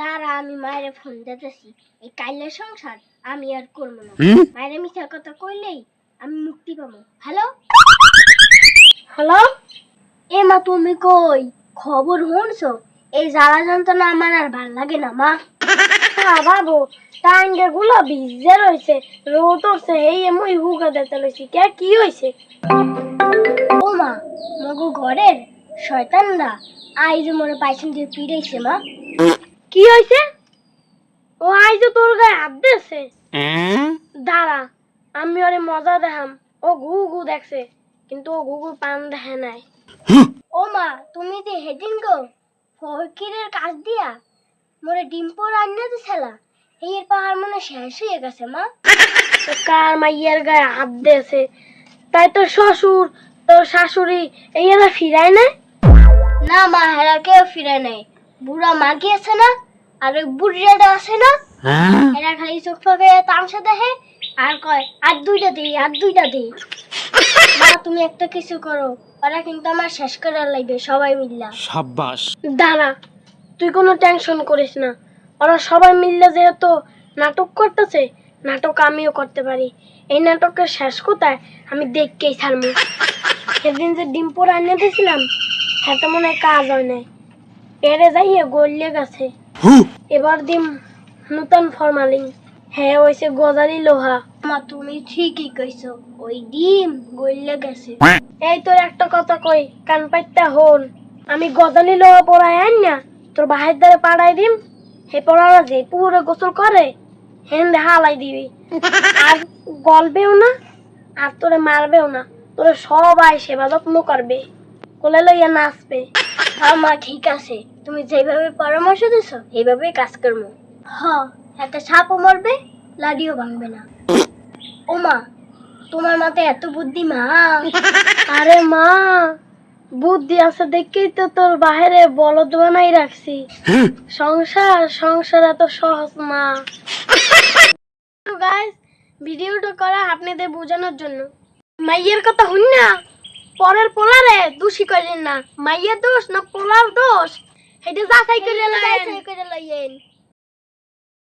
দাঁড়া আমি মায়ের ফোন দিতেছি। এই কাইলের সংসার আমি আর করবো না। মায়ের মিথ্যা কথা কইলেই আমি মুক্তি পাবো। হ্যালো হ্যালো, এ মা তুমি কই? খবর শুনছো? এই জ্বালা যন্ত্রণা আমার আর ভাল লাগে না মা। বাবু টাইঙ্গে গুলো ভিজে রয়েছে, রোদ উঠছে, এই এমন হুগা দিতে লইছি। কে কি হয়েছে? ও মা, মগো ঘরের শয়তানরা আইজ মোরে পাইছেন দিয়ে পিড়াইছে মা। কি হয়েছে? ও আইজ তোর গায়ে হাত দিয়েছে? দাঁড়া আমি ওরে মজা দেখাম। ও ঘু ঘু দেখছে কিন্তু ও ঘুঘুর পান দেখে নাই। ও মা, তুমি যে হেডিং গো ফকিরের কাজ দিয়া মোরে ডিম্পো রান্না দিছিলা, এর পাহাড় মনে শেষ হয়ে গেছে মা। কার মাইয়ের গায়ে হাত দিয়েছে? তাই তোর শ্বশুর তোর শাশুড়ি এরা ফিরায় নাই? না মা, হেরা কেউ ফিরায় নাই। বুড়া মা গিয়েছে না, আর ওই বুড়িয়াটা আছে না, এরা খালি চোখ ফাঁকে তামসা দেখে আর কয় আর দুইটা দিই আর দুইটা দিই। মা তুমি একটা কিছু করো, ওরা কিন্তু আমার শেষ করে লাগবে সবাই মিল্লা। সাব্বাস। দাঁড়া, তুই কোনো টেনশন করিস না। ওরা সবাই মিললে যেহেতু নাটক করতেছে, নাটক আমিও করতে পারি। এই নাটকের শেষ কোথায় আমি দেখকেই ছাড়বো। সেদিন যে ডিম্পো রান্না দিয়েছিলাম, হ্যাঁ তো মনে হয় কাজ হয় নাই, পেরে যাইয়ে গলিয়ে গেছে। এবার দিম নতুন ফরমালিন, হ্যাঁ হয়েছে গজারি লোহা। মা তুমি ঠিকই কইছো, ওই ডিম গলিয়ে গেছে। এই তোর একটা কথা কই, কান পাইতা হন। আমি গজালি লোহা পড়াই আন না তোর বাহির দ্বারে পাড়াই দিম, হে পড়ারা যে পুরো গোসল করে হেন হালাই দিবি। আর গলবেও না আর তোরে মারবেও না, তোরে সবাই সেবা যত্ন করবে, কোলে লইয়া নাচবে। হ্যাঁ মা ঠিক আছে, তুমি যেভাবে পরামর্শ দিছো এইভাবেই কাজ করবো। হ্যাঁ, একটা সাপও মরবে, লাডিও ভাঙবে না। ও মা, তোমার মাথায় এত বুদ্ধি মা? আরে মা, বুদ্ধি আছে দেখেই তো তোর বাহিরে বলদ বানাই রাখছি। সংসার সংসার এত সহজ না। গাইস, ভিডিওটা করা আপনাদের বোঝানোর জন্য। মাইয়ের কথা শুন না, পরের পোলারে দোষী করেন না। মাইয়ের দোষ না পোলার দোষ, এটা যাচাই করে লাইয়েন।